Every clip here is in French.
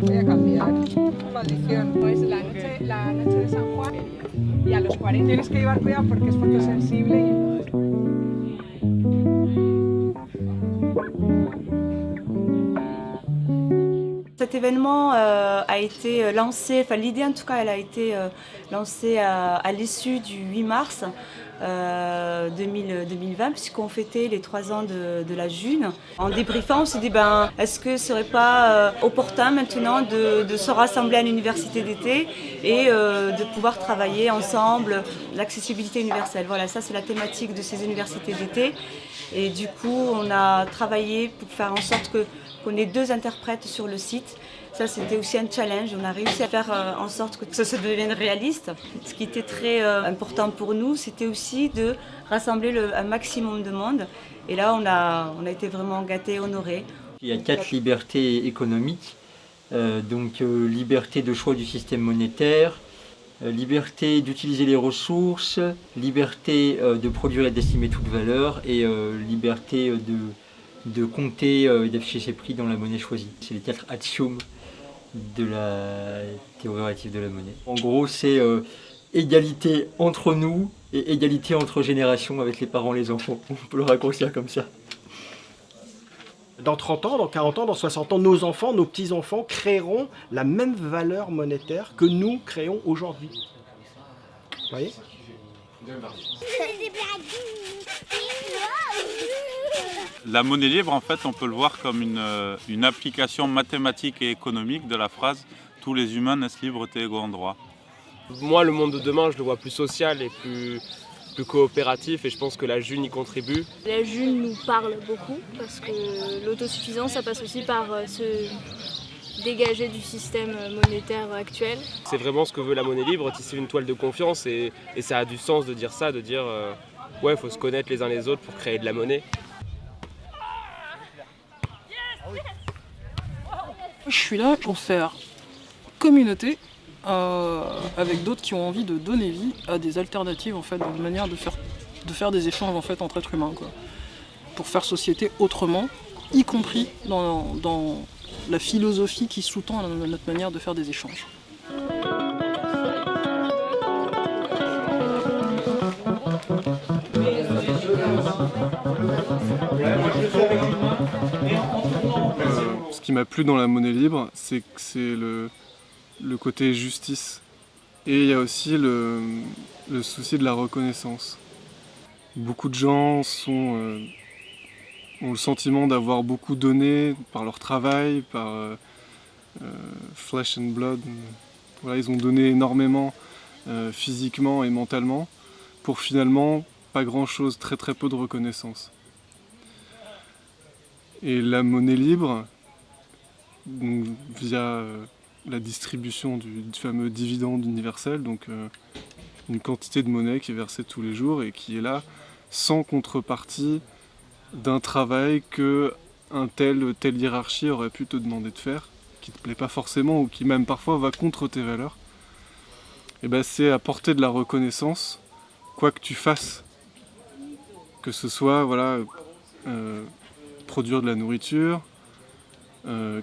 Voy a cambiar. Maldición. Pues la noche de San Juan y a los 40 tienes que llevar cuidado porque es fotosensible y entonces... Cet événement a été lancé, enfin l'idée en tout cas elle a été lancée à l'issue du 8 mars 2020 puisqu'on fêtait les 3 ans de la June. En débriefant on s'est dit est-ce que ce serait pas opportun maintenant de se rassembler à l'université d'été et de pouvoir travailler ensemble l'accessibilité universelle. Voilà, ça c'est la thématique de ces universités d'été et du coup on a travaillé pour faire en sorte qu'on ait 2 interprètes sur le site. Ça, c'était aussi un challenge. On a réussi à faire en sorte que ça devienne réaliste. Ce qui était très important pour nous, c'était aussi de rassembler un maximum de monde. Et là, on a été vraiment gâtés, honorés. Il y a 4 libertés économiques. Liberté de choix du système monétaire, liberté d'utiliser les ressources, liberté de produire et d'estimer toute valeur et liberté de compter et d'afficher ses prix dans la monnaie choisie. C'est les 4 axiomes de la théorie relative de la monnaie. En gros, c'est égalité entre nous et égalité entre générations avec les parents et les enfants. On peut le raccourcir comme ça. Dans 30 ans, dans 40 ans, dans 60 ans, nos enfants, nos petits-enfants créeront la même valeur monétaire que nous créons aujourd'hui. Vous voyez ? La monnaie libre, en fait, on peut le voir comme une application mathématique et économique de la phrase « Tous les humains naissent libres et égaux en droit ». Moi, le monde de demain, je le vois plus social et plus coopératif et je pense que la June y contribue. La June nous parle beaucoup parce que l'autosuffisance, ça passe aussi par se dégager du système monétaire actuel. C'est vraiment ce que veut la monnaie libre, tisser une toile de confiance et ça a du sens de dire ça, de dire ouais, il faut se connaître les uns les autres pour créer de la monnaie. Je suis là pour faire communauté avec d'autres qui ont envie de donner vie à des alternatives en fait, dans une manière de faire des échanges en fait, entre êtres humains, quoi. Pour faire société autrement, y compris dans la philosophie qui sous-tend notre manière de faire des échanges. Ce qui m'a plu dans la monnaie libre, c'est que c'est le côté justice. Et il y a aussi le souci de la reconnaissance. Beaucoup de gens ont le sentiment d'avoir beaucoup donné par leur travail, par flesh and blood. Voilà, ils ont donné énormément physiquement et mentalement pour finalement pas grand-chose, très très peu de reconnaissance. Et la monnaie libre, donc, via la distribution du fameux dividende universel, donc une quantité de monnaie qui est versée tous les jours et qui est là sans contrepartie d'un travail que telle hiérarchie aurait pu te demander de faire, qui te plaît pas forcément ou qui même parfois va contre tes valeurs. Et ben c'est apporter de la reconnaissance, quoi que tu fasses, que ce soit voilà produire de la nourriture,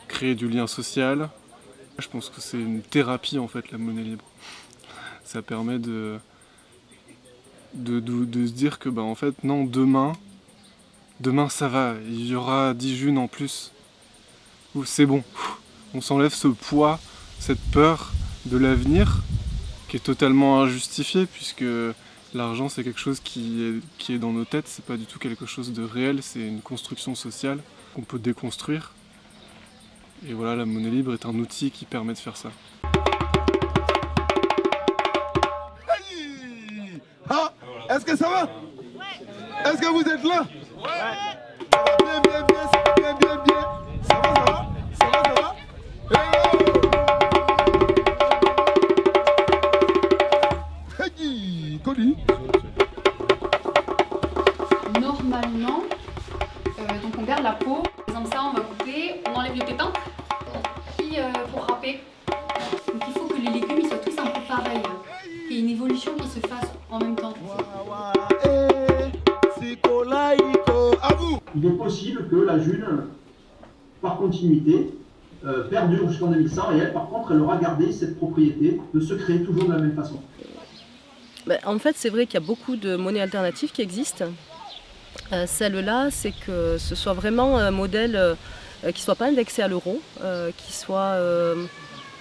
créer du lien social. Je pense que c'est une thérapie en fait la monnaie libre. Ça permet de se dire que en fait non, demain ça va, il y aura 10 junes en plus. C'est bon, on s'enlève ce poids, cette peur de l'avenir qui est totalement injustifiée puisque l'argent c'est quelque chose qui est dans nos têtes, c'est pas du tout quelque chose de réel, c'est une construction sociale qu'on peut déconstruire. Et voilà, la monnaie libre est un outil qui permet de faire ça. Hey, ah, est-ce que ça va? Ouais. Est-ce que vous êtes là? Ouais. Bien. Ça va? Hey, Cody. Normalement, donc on garde la peau. Par exemple ça, on va couper, on enlève les pépins. Puis pour râper. Donc il faut que les légumes ils soient tous un peu pareils. Qu'il y ait une évolution qui se fasse en même temps. Il est possible que la June, par continuité, perdure jusqu'en 2100 et elle, par contre, elle aura gardé cette propriété de se créer toujours de la même façon. En fait, c'est vrai qu'il y a beaucoup de monnaies alternatives qui existent. Celle-là, c'est que ce soit vraiment un modèle qui ne soit pas indexé à l'euro, qui soit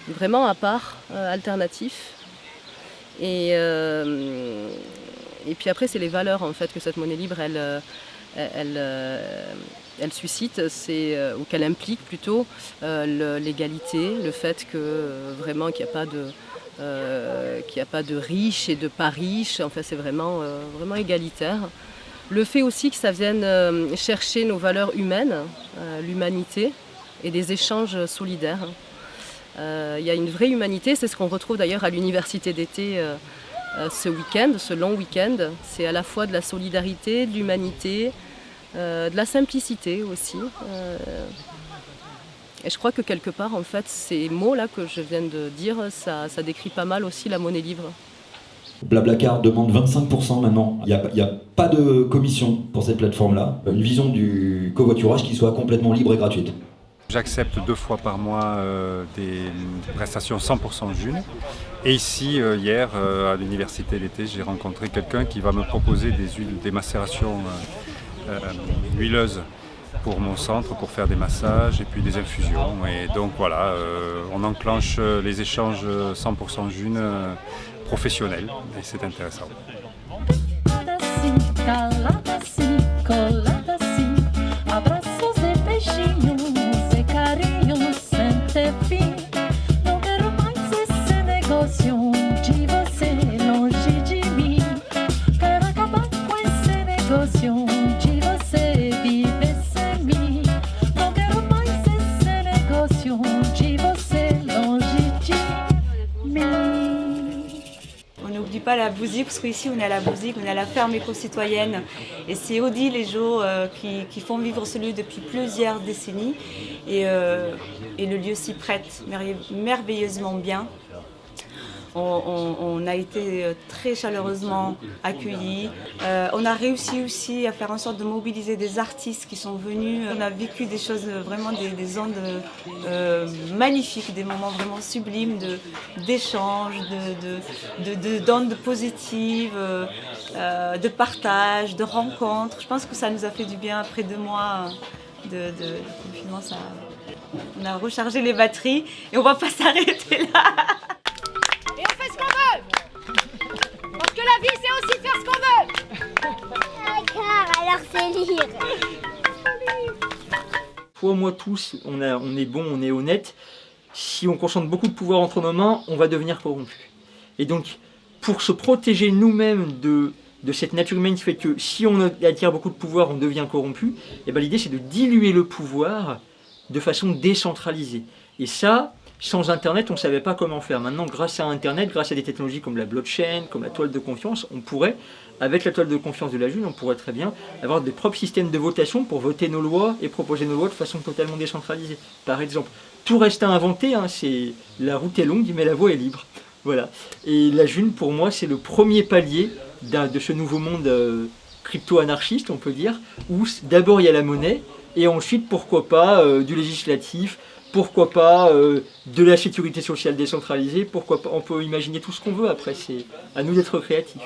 vraiment à part, alternatif. Et puis après, c'est les valeurs en fait que cette monnaie libre, elle suscite, ou qu'elle implique plutôt, l'égalité, le fait que vraiment qu'il n'y a pas de riches et de pas riches, enfin c'est vraiment égalitaire. Le fait aussi que ça vienne chercher nos valeurs humaines, l'humanité et des échanges solidaires. Il y a une vraie humanité, c'est ce qu'on retrouve d'ailleurs à l'université d'été ce week-end, ce long week-end. C'est à la fois de la solidarité, de l'humanité, de la simplicité aussi. Et je crois que quelque part, en fait, ces mots-là que je viens de dire, ça décrit pas mal aussi la monnaie libre. Blablacar demande 25% maintenant. Il n'y a pas de commission pour cette plateforme-là. Une vision du covoiturage qui soit complètement libre et gratuite. J'accepte 2 fois par mois des prestations 100% June. Et ici, hier, à l'université d'été, j'ai rencontré quelqu'un qui va me proposer des macérations huileuses pour mon centre, pour faire des massages et puis des infusions. Et donc voilà, on enclenche les échanges 100% June professionnels et c'est intéressant. Pas la Bouzik, parce qu'ici on est à la Bouzik, on est à la ferme éco-citoyenne et c'est Odile et Jo qui font vivre ce lieu depuis plusieurs décennies et le lieu s'y prête merveilleusement bien. On a été très chaleureusement accueillis. On a réussi aussi à faire en sorte de mobiliser des artistes qui sont venus. On a vécu des choses, vraiment des ondes magnifiques, des moments vraiment sublimes d'échanges, d'ondes positives, de partage, de rencontres. Je pense que ça nous a fait du bien après 2 mois de confinement. On a rechargé les batteries et on ne va pas s'arrêter là. Et on fait ce qu'on veut. Parce que la vie, c'est aussi faire ce qu'on veut. D'accord, alors c'est lire. Toi, moi, tous, on est bon, on est honnête. Si on concentre beaucoup de pouvoir entre nos mains, on va devenir corrompu. Et donc, pour se protéger nous-mêmes de cette nature humaine qui fait que si on attire beaucoup de pouvoir, on devient corrompu, et ben, l'idée c'est de diluer le pouvoir de façon décentralisée. Et ça, sans Internet, on ne savait pas comment faire. Maintenant, grâce à Internet, grâce à des technologies comme la blockchain, comme la toile de confiance, on pourrait, avec la toile de confiance de la June, on pourrait très bien avoir des propres systèmes de votation pour voter nos lois et proposer nos lois de façon totalement décentralisée. Par exemple, tout reste à inventer, hein, la route est longue, mais la voie est libre. Voilà. Et la June, pour moi, c'est le premier palier de ce nouveau monde crypto-anarchiste, on peut dire, où d'abord il y a la monnaie, et ensuite, pourquoi pas, du législatif, pourquoi pas de la sécurité sociale décentralisée, pourquoi pas, on peut imaginer tout ce qu'on veut après, c'est à nous d'être créatifs.